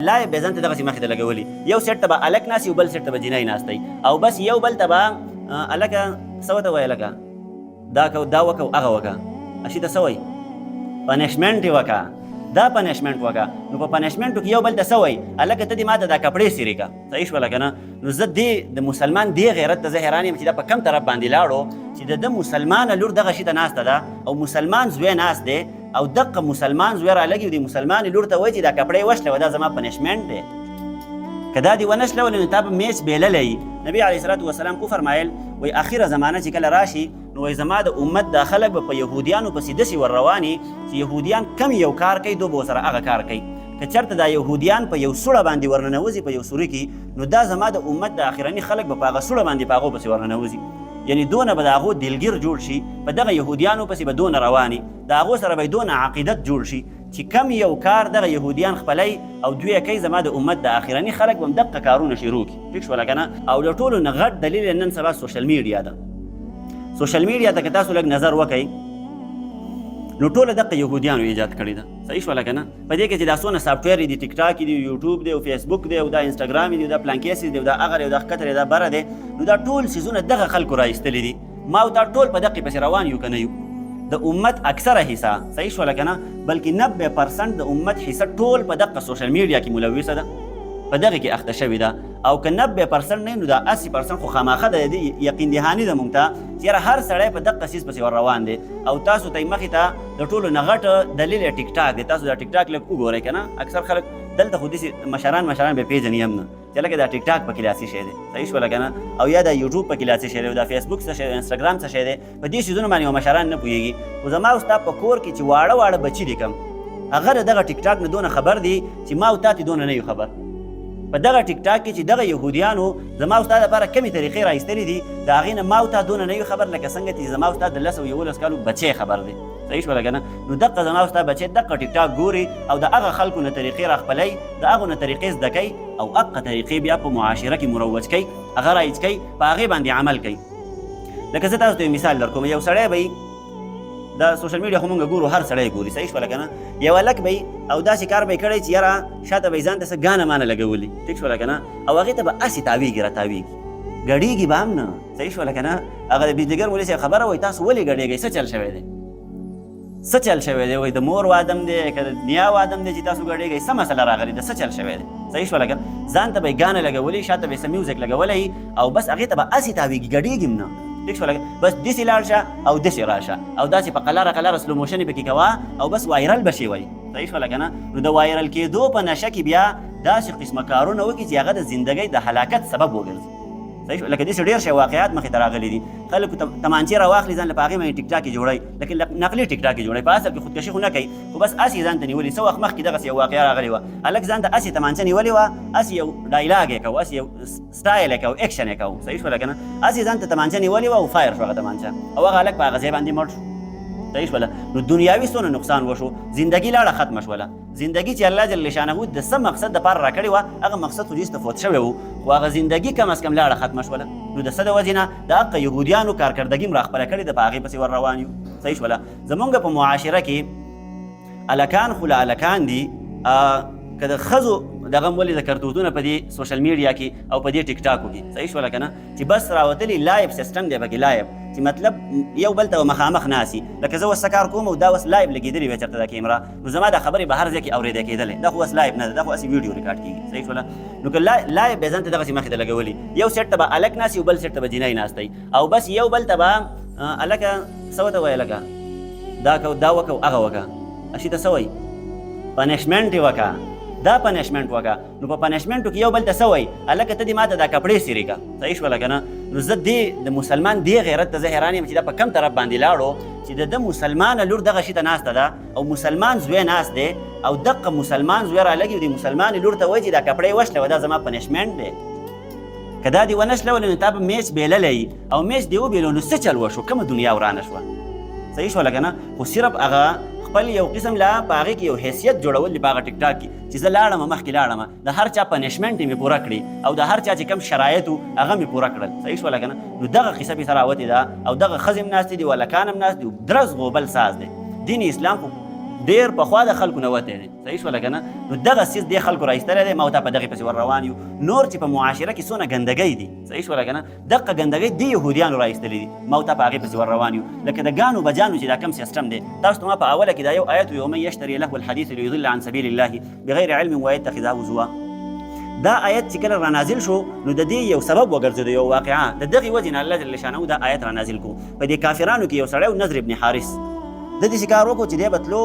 لا یې بیا ځان ته دغسې مخې ته لګولي یو سیټ ته به هلک ناست یو بل سیټ ته به جینۍ ناستی او بس یو بل ته به هلکه څه ورته وایي هلکه دا وکه او هغه وکه اشي ته څه وایي پنشمنټ یې وکه دا پنشمنټ وکه نو په پنشمنټو کې یو بل ته څه وایي هلکه ته دې ما ته دا کپړې څیرې که صحیح شوله که نه نو زه د مسلمان دې غیرت ته زه حیران یم چې دا په کم طرف باندې لاړو چې د مسلمانه لور دغه شي ته ناسته ده او مسلمان زوی ناست دی او دغه مسلمان زوی رالګي د مسلمان لور ته وایي چې دا کپړې وشله دا زما پنشمنټ دی که دا دې ونه شلولی نو تا به میچ بیللی نبي علیه صلات وسلام وفرمایل وایي اخره زمانه چې کله راشي نو وایي زما د امت دا خلک به په یهودیانو پسې داسې ور رواني چې یهودیان کم یو کار کوي دو به ورسره هغه کار کوي که چېرته دا یهودیان په یو سوړه باندې ورننوځي په یو سوري کې نو دا زما د امت د اخرني خلک به په هغه سوړه باندې په هغو پسې ورننوځي یعنی دونه به د هغو دلګیر جوړ شي په دغه یهودیانو پسې به دونه رواني د هغو سره به دونه عقیدت جوړ شي چې کم یو کار دغه یهودیان خپلی او دوی کوي زما د امت د اخرني خلک به هم دغه کارونه شروع کړي ټیک شوله که نه او د ټولو نه غټ دلیل نن سبا سوشل میډیا ده سوشل میډیا ته که تاسو لږ نظر وکئ نو ټوله دغه یهودیانو ایجاد کړې ده صحیح شوله که نه په دې کې چې دا څونه سافټویر دي ټیک ټاک دي یوټیوب دی او فیسبوک دی او دا انسټاګرام دی دا پلانکیسي دی دا هغه دی دا ښکته دی دا بره دی نو دا ټول څیزونه دغه خلکو راایستلي دي ما او دا ټول په دقې پسې روان یو که نه یو د امت اکثره حصه صحیح شوله که نه بلکې 90% د امت حصه ټول په دغه سوشل میډیا کې ملوثه ده په دغه کې اخته شوې ده او که 90% نه نو دا 80% خو خامخه د یقین دهاني ده موږ ته چې یاره هر سړی په دغه څیز پسې ور روان دی او تاسو ته یې مخې ته د ټولو نه غټ دلیل یې ټیک ټاک دی تاسو دا ټیک ټاک لږ وګورئ که نه اکثر خلک دلته خو داسې مشران به پېژني هم نه چې لکه دا ټیک ټاک پکې لاسي شی دی صحیح شوله که نه او یا دا یوټیوب پکې لاسي شی دی او دا فیسبوک څه شی دی انسټاګرام څه شی دی په دې څیزونو باندې یو مشران نه پوهېږي خو زما او ستا په کور کې چې واړه بچي دي کم هغه د دغه ټیک ټاک نه دونه خبر دي چې ما او تا ته دونه نه یو خبر په دغه ټیک ټاک کې چې دغه یهودیانو زما او ستا دپاره کمې طریقې راایستلې دي د هغې نه ما او تا دونه نه یو خبر لکه څنګه چې زما او ستا د 10 او 11 کالو بچی خبر دی صحیح شوله که نه نو دغه زما او ستا بچی دغه ټیک ټاک ګوري او د هغه خلکو نه طریقې راخپلی د هغو نه طریقې زده کوي او هغه طریقې بیا په معاشره کې مروج کوي هغه رایج کوي په هغې باندې عمل کوي لکه زه تاسو ته یو مثال در کوم یو سړی به دا سوشل میډیا خو مونږ ګورو هر سړی ګوري صحیح شوله که نه یو هلک به او داسې کار به یې کړی چې یاره شاته به یې ځان ته څه ګانه مانه لګولي ټیک شوله که نه او هغې ته به هسې تاویږي راتاویږي ګډېږي به هم نه صحیح شوله که نه هغه د بجلیګر مولوي صاحب خبره وایي تاسو ولې ګډېږئ څه چل شوی دی څه چل شوی دی وایي د مور وادم دی که د نیا وادم دی چې تاسو ګډېږئ څه مسله راغلې ده څه چل شوی دی صحیح شوله که ځان ته به یې ګانه لګولي شاته به یې څه میوزیک لګولی او بس هغې ته به هسې تاویږي ګډېږي هم نه ټیک شوله بس داسې لاړ شه او داسې راشه او داسې په قلاره سلو موشن یې پکې کوه او بس وایرل به شي وایي صحیح شوله که نه نو د وایرل کېدو په نشه کې بیا داسې قسمه کارونه وکړي چې هغه د زندګۍ د هلاکت سبب وګرځي صحیح لکه داسې ډېر شی واقعات مخې ته راغلي دي خلکو تمانچې راواخلي ځان له په هغې باندې ټیک ټاک یې جوړوي لکن نقلي ټیک ټاک یې جوړوي په اصل کې خودکشي خو نه کوي خو بس هسې ځان ته نیولي څه وخت مخکې دغسې یو واقعه راغلې وه هلک ځان ته هسې تمانچه نیولې وه هسې یو ډایلاګ یې کوو هسې یو سټایل یې کوو ایکشن یې کوو صحیح شوله که نه هسې ځان ته تمانچه نیولې وه او فایر شو هغه تمانچه او هغه هلک په هغه ځای باندې مړ شو صحیح شوله نو دنیاوي څونه نقصان وشو زندګي لاړه ختمه شوله زندګي چې الله جل شانه د څه مقصد دپاره راکړې وه هغه مقصد خو جسته فوت شوی و خو هغه زندګي کم از کم لاړه ختمه شوله نو د څه د وجې نه د هغه یهودیانو کارکردګي م راخپله کړې ده په هغې پسې ور روان یو صحیح شوله زمونږ په معاشره کې هلکان خو له هلکان دي که د ښځو دغه هم ولې د کرتوتونه په دې سوشل میډیا کې او په دې ټیک ټاکو کې صحیح شوله که نه چې بس راوتلي لایف سیسټم دی پکې لایف چې مطلب یو بل ته مخامخ ناسي لکه زه اوس څه کار کوم او دا اوس لایف لګېدلې وی چېرته دا کیمره نو زما دا خبرې به هر ځای کې اورېدی کېدلې دا خو اوس لایف نه ده دا خو هسې ویډیو ریکارډ کېږي صحیح شوله نو که لایف بیا ځان ته دغسې مخې ته لګولي یو سیټ ته به هلک ناست یو بل سیټ ته به جینۍ ناستی او بس یو بل ته به هلکه څه ورته وایي هلکه دا وکه او هغه وکه اشي ته څه وایي پنشمنټ یې وکه دا پنشمنټ وکه نو په پنشمنټو کې یو بل ته څه وایي هلکه ته دې ما ته دا کپړې څیرې که صحیح شوله که نه نو زه د مسلمان دې غیرت ته زه حیران یم چې دا په کم طرف باندې لاړو چې د مسلمانه لور دغه شي ته ناسته ده او مسلمان زوی ناست دی او دغه مسلمان زوی رالګي د مسلمان لور ته وایي چې دا کپړې وشله دا زما پنشمنټ دی که دا دې ونه شلولی نو تا به میچ بیللی او میچ دې وبیلو نو څه چل وشو کومه دنیا ورانه شوه صحیح شوله که نه خو صرف هغه خپل یو قسم لا په هغې کې یو حیثیت جوړول دي په هغه ټیک ټاک کې چې زه لاړم مخکې لاړم د هر چا پنشمنټ یې مې پوره کړي او د هر چا چې کم شرایط و هغه مې پوره کړل صحیح شوله که نه نو دغه قصه پې سره راوتې ده او دغه ښځې هم ناستې دي او هلکان هم ناست دي درز غوبل ساز دی دین اسلام خو ډېر پخوا د خلکو نه وتی دی. صحیح شوله که نه؟ نو دغه څیز دې خلکو رایستلی دی، ما او تا په دغې پسې ور روان یو. نور چې په معاشره کې څونه ګندګۍ دي، صحیح شوله که نه؟ دغه ګندګۍ دې یهودیانو رایستلي دي، ما او تا په هغې پسې ور روان یو. لکه د ګانو بجانو چې دا کوم سیسټم دی، تاسو ته ما په اوله کې دا یو آیت وی: ومن یشتري لهو الحدیث لیضل عن سبیل الله بغیر علم ویتخذه هزوا. دا آیت چې کله رانازل شو نو د دې یو سبب وګرځېد، یو واقعه. د دغې وجې نه الله جل شانه دا آیت رانازل کو. په دې کافرانو کې یو سړی نضر ابن حارث، د دې کار وکړو چې دی به تلو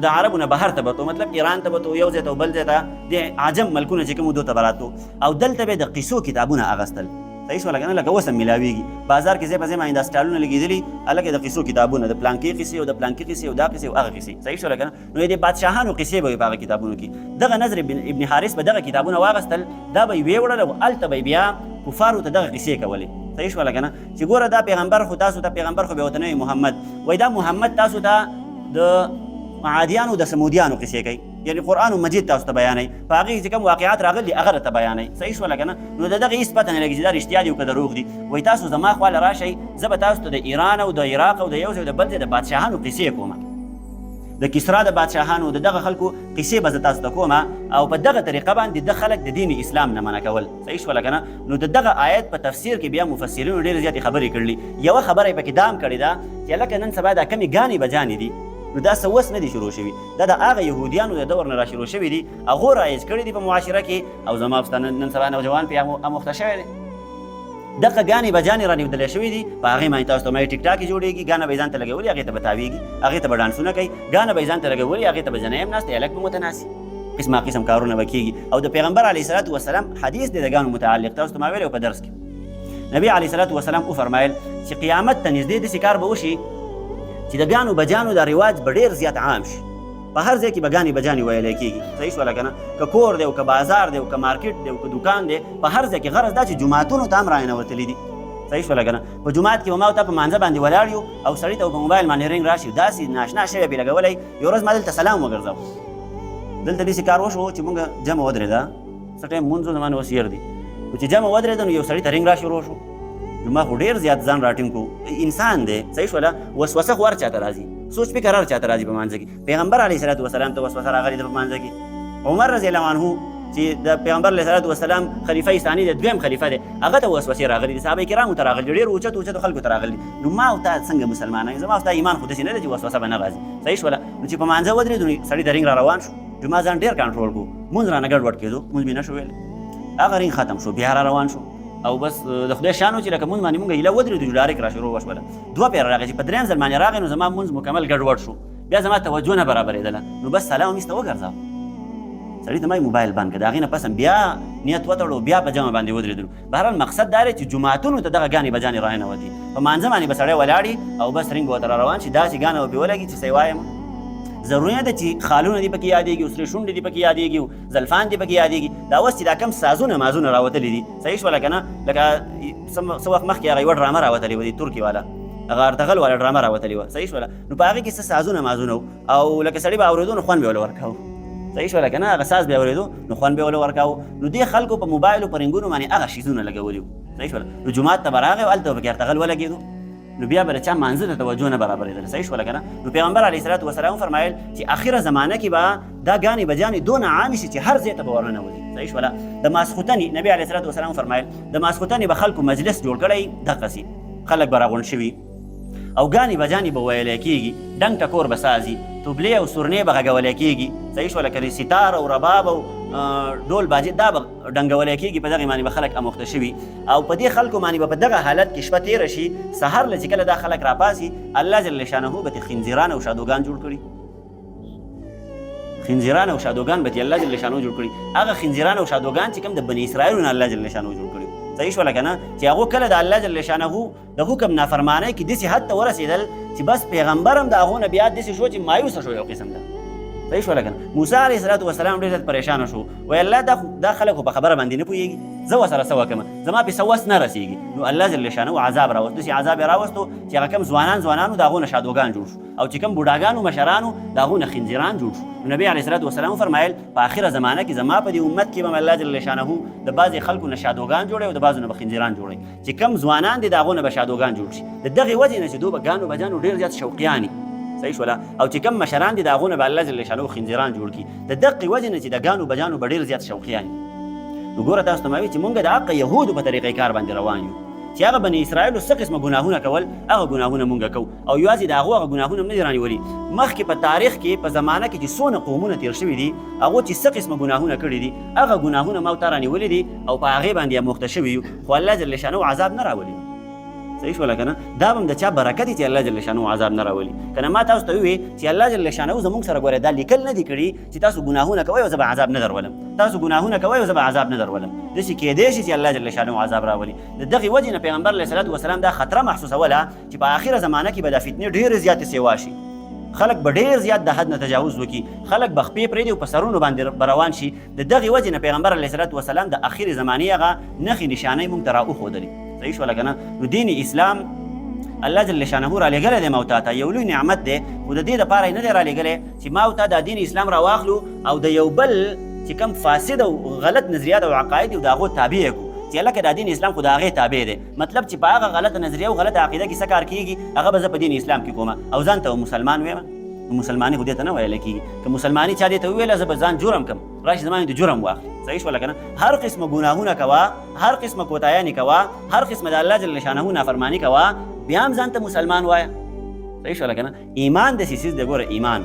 د عربو نه بهر ته به تلو، مطلب ایران ته به تلو، یو ځای ته او بل ځای ته، د عجم ملکونه چې کوم دو ته به راتلو، او دلته به د قیسو کتابونه اخیستل. صحیح شوله که نه؟ لکه اوس هم میلاویږي بازار کې ځای په ځای باندې دا سټالونه لګېدلي، هلکه د قیسو کتابونه، د پلانکې قیسې او د پلانکې قیسې او دا قیسې او هغه قیسې. صحیح شوله که نه؟ نو د بادشاهانو قیسې به وي په هغه کتابونو کې. دغه نضر ابن حارث به دغه کتابونه واخیستل، دا به یې ویوړل او هلته به بیا کفارو ته دغه قیسې کولې. صحیح شوله که نه؟ چې ګوره دا پیغمبر خو تاسو ته پیغمبر خو بیا ورته نه وي محمد، وایي دا محمد تاسو ته د عادیانو د سمودیانو قصې کوي، یعنی قرآن مجید تاسو ته بیانوي، په هغې چې کوم واقعات راغلي هغه راته بیانوي. صحیح شوله که نه؟ نو د دغې هېڅ پته نه لګي چې دا رښتیا دي او که دروغ دي. وایي تاسو زما خواله راشئ، زه به تاسو ته د ایران او د عراق او د یو ځای او د بل ځای د بادشاهانو قصې کوم، د کسرا د بادشاهانو د دغه خلکو قصې به زه تاسو ته کوم، او په دغه طریقه باندې د خلک د دین اسلام نه منع کول. صحیح شوله که نه؟ نو د دغه آیت په تفسیر کې بیا مفسرینو ډېرې زیاتې خبرې کړلي. یوه خبره یې پکې دا هم کړې ده چې هلکه نن سبا دا کمې ګانې بجانې دي، نو دا څه اوس نه دي شروع شوي، دا د هغه یهودیانو د دور نه را شروع شوي دي، هغو رایج کړي دي په معاشره کې، او زما ستا نن سبا نوجوان پرې اموخته شوی دی. دغه ګانې بجانې رانیودلی شوي دي، په هغې باندې تاسو ته ما ټیک ټاک جوړېږي، ګانه به یې ځان ته لګولي، هغې ته به تاویږي، هغې ته به ډانسونه کوي، ګانه به یې ځان ته لګولي، هغې ته به جنۍ هم ناستې، هلک به ورته ناستي، قسمه قسم کارونه به کېږي. او د پیغمبر علیه صلات وسلام حدیث دی د ګانو متعلق، تاسو ته ما ویلی په درس کې نبي علیه صلات وسلام وفرمایل چې قیامت ته نږدې داسې کار به وشي چې د ګانو بجانو دا رواج به ډېر زیات عام شي، په هر ځای کې به ګانې بجانې ویلی کېږي. صحیح شوله که نه؟ که کور دی او که بازار دی او که مارکیټ دی او که دوکان دی، په هر ځای کې غرض دا چې جوماتونو ته هم راننوتلي دي. صحیح شوله که نه؟ په جومات کې به ما او تا په مانځه باندې ولاړ یو او سړي ته په موبایل باندې رنګ راشي، داسې ناشنا شوی پرې لګولی. یو ورځ ما دلته سلام وګرځاو، دلته داسې کار وشو چې مونږ جمع ودرېده، څه ټایم مونځ و زما نه اوس ير دي، چې جمع ودرېده نو یو سړي ته رنګ را شروع شو، نو ما خو ډېر زیات ځان راټینګ کړو، انسان دی. صحیح شوله؟ وسوسه خو هر چاته راځي، سوچ فکر هر چاته راځي په مانځه کې. پیغمبر علیه صلات وسلام ته وسوسه راغلې ده په مانځه کې. عمر رضی الله عنه چې د پیغمبر علیه صلات وسلام خلیفه ثانی دی، دویم خلیفه دی، هغه ته وسوسې راغلي دي، صحابه کرامو ته راغلي، ډېر اوچت اوچتو خلکو ته راغلي. نو ما او تا څنګه مسلمانان، زما او تا ایمان خو داسې نه دی چې وسوسه به نه راځي. صحیح شوله؟ نو چې په مانځه ودرېدو نو سړي د رنګ را روان شو، ما ځان ډېر کنټرول کړو، مونځ رانه ګډوډ کېدو، مونځ مې نه شو ویلی، هغه رنګ ختم شو، بیا را روان شو، او بس د خدای شان و چې لکه مونځ باندې مونږ هیله ودرېدو ډایرکټ را شروع وشوله. دوه پیره راغی چې په درېیم ځل باندې راغی نو زما مونځ مکمل ګډوډ شو، بیا زما توجه نه برابرېدله، نو بس سلام مې سته وګرځاو، سړي ته ما موبایل بند کړ، د هغې نه پس هم بیا نیت وتړو، بیا په جمع باندې ودرېدلو. بهرحال مقصد دا دی چې جوماتونو ته دغه ګانې بجانې راننوتي، په مانځه باندې به سړی ولاړي او بس رنګ به ورته را روان شي، داسې ګانه به پرې ولګي چې څه یې وایم. ضروري نه ده چې خالونه دې پکې یادېږي، سرې شونډې دې پکې یادېږي، زلفان دې پکې یادېږي، دا اوس چې دا کم سازونه مازونه راوتلي دي. صحیح شوله که نه؟ لکه څه وخت مخکې هغه یوه ډرامه راوتلې وه، د ترکي والا هغه ارتغل والا ډرامه راوتلې وه. صحیح شوله؟ نو په هغې کې څه سازونه مازونه وو، او لکه سړي به اورېدو نو خوند به یې ورله ورکاو. صحیح شوله که نه؟ هغه ساز به یې اورېدو نو خوند به یې ورله ورکاو. نو دې خلکو په موبایلو په رنګونو باندې هغه شیزونه لګولي وو. صحیح شوله؟ نو جومات ته به راغی او هلته به پکې ارتغل ولګېدو، نو بیا به د چا مانځه ته توجه نه برابرېدله. صحیح شوله که نه؟ نو پیغمبر علیه صلات وسلام فرمایل چې اخره زمانه کې به دا ګانې بجانې دونه عامې شي چې هر ځای ته به ورننوځي. صحیح شوله؟ د ماسخوتنې نبي علیه صلات وسلام فرمایل د ماسخوتنې به خلکو مجلس جوړ کړی دقسې، خلک به راغونډ شوي او ګانې بجانې به ویلی کېږي، ډنګ ټکور به سازي، توبلې او سورنې به غږولی کېږي. صحیح شوله؟ که ستار او رباب او ډول باجې دا به ډنګولی کېږي، په دغې باندې به خلک اموخته شوي، او په دې خلکو باندې به په دغه حالت کې شپه تېره شي، سهار له چې کله دا خلک راپاسي، الله جل شانه به ترې خنزیران او شادوګان جوړ کړي، خنزیران او شادوګان به ترې الله جل شانه جوړ کړي، هغه خنزیران او شادوګان چې کوم د بني اسرائیلو نه الله جل شانه جوړ کړي. صحیح شوله که نه؟ چې هغو کله د الله جل شانه د حکم نافرمانۍ کې داسې حد ته ورسېدل چې بس پیغمبر هم د هغو نه بیا داسې شو چې مایوسه شو یو قسم ده. صحیح شوله که نه؟ موسی علیه صلات وسلام ډېر زیات پریشانه شو، وایي الله دا خلک خو په خبره باندې نه پوهېږي، زه ورسره څه وکړم، زما پې څه وس نه رسېږي. نو الله جل شانه عذاب راوست، داسې عذاب یې راوستو چې هغه کوم ځوانانو د هغو نه شادوګان جوړ شو، او چې کوم بوډاګانو مشرانو د هغو نه خنزیران جوړ شو. نو نبي علیه صلات وسلام فرمایل په آخره زمانه کې زما په دې امت کې به الله جل شانه د بعضې خلکو نه شادوګان جوړوي او د بعضو نه به خنزیران جوړوي، چې کوم ځوانان دي د هغو نه به شادوګان جوړ شي، د دغې وجې نه چې دوی به ګانو بجانو ډېر زیات شوقیان دي. صحیح شوله. او چې کوم مشران دي د هغونه به الله جل شانه خنزیران جوړ کړي د دقې وجې نه چې د ګانو بجانو به ډېر زیات شوقیان نو ګوره تاسو ته ما وایي چې مونږ د حق یهودو په طریقې کار باندې روان یو چې هغه بني اسرائیلو څه قسمه ګناهونه کول هغه ګناهونه مونږ کوو او یوازې د هغو هغه ګناهونه هم نه دي رانیولي مخکې په تاریخ کې په زمانه کې چې څونه قومونه تېر شوي دي هغو چې څه قسمه ګناهونه کړي دي هغه ګناهونه ما ورته رانیولي دي او په هغې باندې اموخته شوي یو خو الله جل شانه عذاب نه راولي صحیح شوله که نه دا به هم د چا برکت چې الله جل شانه عذاب نه راولي که نه ما تاسو ته ووایي چې الله جل شانه زموږ سره ګوره دا لیکل نه دي کړي چې تاسو ګناهونه کوئ او زه به عذاب نه درولم تاسو ګناهونه کوئ او زه به عذاب نه درولم داسې کیدای شي چې الله جل شانه عذاب راولي د دغې وجې نه پیغمبر علیه صلات وسلام دا خطره محسوسوله چې په آخره زمانه کې به دا فتنې ډېرې زیاتې سیوا شي خلک به ډېر زیات د حد نه تجاوز وکړي خلک به خپې پرېږدي او په سرونو باندې به روان شي د دغې وجې نه پیغمبر علیه صلات وسلام د اخرې زمانې هغه نښې نشانۍ موږ ته راوښودلې صحیح شوله که نه نو دین اسلام الله جل شانه را لګلی دی ما ته یو لوی نعمت دی خو د دې دپاره یې نه دی را لګلی چې ما ته دا دین اسلام راواخلو او د یو بل چې کوم فاسد او غلط نظریات او عقاید دي د هغو تابع یې کړو چې هلکه دا دین اسلام خو د هغې تابع دی مطلب چې په هغه غلطه نظریه او غلطه عقیده کې څه کار کېږي هغه به زه په دین اسلام کې کوم او ځان ته مسلمان ویم مسلماني خو دې ته نه ویلی کېږي که مسلماني چا دې ته وویله زه به ځان جرم کړم راشي زما د جرم واخلي صحیح شوله که نه هر قسمه ګناهونه کوه هر قسمه کوتاهیانې کوه هر قسمه د الله جل شانه نافرماني کوه بیا هم ځان ته مسلمان وایه صحیح شوله که نه ایمان داسې څیز دی ګوره ایمان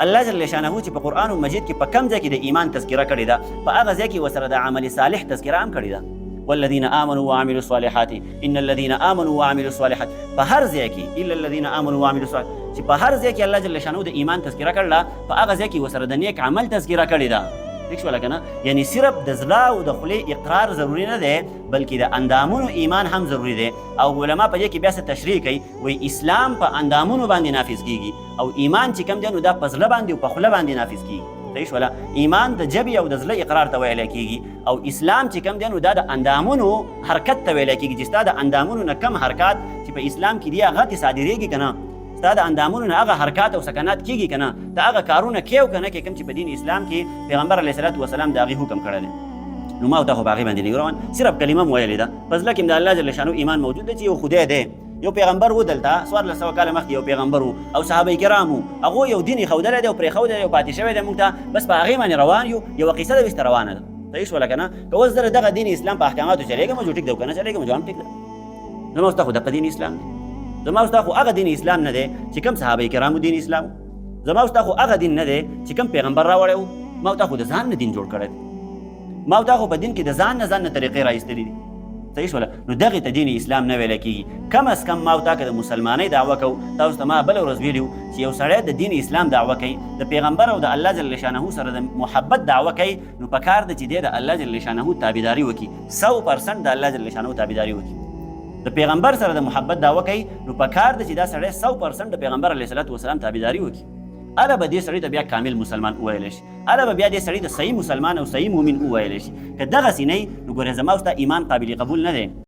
الله جل شانه چې په قرآن مجید کې په کم ځای کې د ایمان تذکره کړې ده په هغه ځای کې ورسره د عمل صالح تذکره هم کړې ده والذین آمنوا وعملوا الصالحات ان الذين آمنوا وعملوا الصالحات په هر ځای کې الا الذين آمنوا وعملوا الصالحات چې په هر ځای کې الله جل شانه د ایمان تذکره کړله په هغه ځای کې ورسره د نیک عمل تذکره کړې ده ٹھیک شوله که نه یعنی صرف د زړه او د خولې اقرار ضروري نه دی بلکې د اندامونو ایمان هم ضروري دی او علما په دې کې بیا څه تشریح کوي وایي اسلام په اندامونو باندې نافظ کېږي او ایمان چې کوم دی نو دا په زړه باندې او په خوله باندې نافظ کېږي صحیح شوله ایمان د ژبې او د زړه اقرار ته ویلی کېږي او اسلام چې کوم دی نو دا د اندامونو حرکت ته ویلی کېږي چې ستا د اندامونو نه کم حرکات چې په اسلام کې دي هغه ته صادرېږي که نه ستا د اندامونو نه هغه حرکات او سکنات کېږي که نه ته هغه کارونه کې او که نه کې کوم چې په دین اسلام کې پیغمبر علیه صلات وسلام د هغې حکم کړی دی نو ما او تا خو په هغې باندې نه روان صرف کلمه م ویلې ده په زړه کې م د الله جل شانو ایمان موجود دی چې یو خدای دی یو پیغمبر و دلته 1400 کاله مخکې یو پیغمبر و او صحابه کرام وو هغو یو دین یې ښودلی دی او پرېښودی دی او پاتې شوی دی موږ ته بس په هغې باندې روان یو یوه قصه ده ویسته روانه ده صحیح شوله که نه که اوس زه دغه دین اسلام په احکاماتو چلېږم جو ټیک ده او که نه چلېږم جو هم ټیک ده زما ستا خو دغه دین اسلام دی زما او ستا خو هغه دین اسلام نه دی چې کوم صحابه کرامو دین اسلام زما او ستا خو هغه دین نه دی چې کوم پیغمبر راوړی و ما او تا خو د ځان نه دین جوړ کړی دی ما او تا خو په دین کې د ځان نه طریقې رایستلي دي صحیح شوله نو دغې ته دین اسلام نه ویلی کېږي کم از کم ما او تا که د مسلمانۍ دعوه کوو تاسو ته ما بله ورځ ویلي وو چې یو سړی د دین اسلام دعوه کوي د پیغمبر او د الله جل شانهو سره د محبت دعوه کوي نو پکار ده چې دی د الله جل شانهو تابعداري وکړي 100% د الله جل شانهو تابعداري وکړي د پیغمبر سره د محبت دعوه کوي نو پکار ده چې دا سړی 100% د پیغمبر علیه صلات وسلام تابعداري وکړي اله به دې سړي ته بیا کامل مسلمان وویلی شي اله به بیا دې سړي ته صحیح مسلمان او صحیح مؤمن وویلی شي که دغسې نه وي نو ګورې زما او ستا ایمان قابل قبول نه دی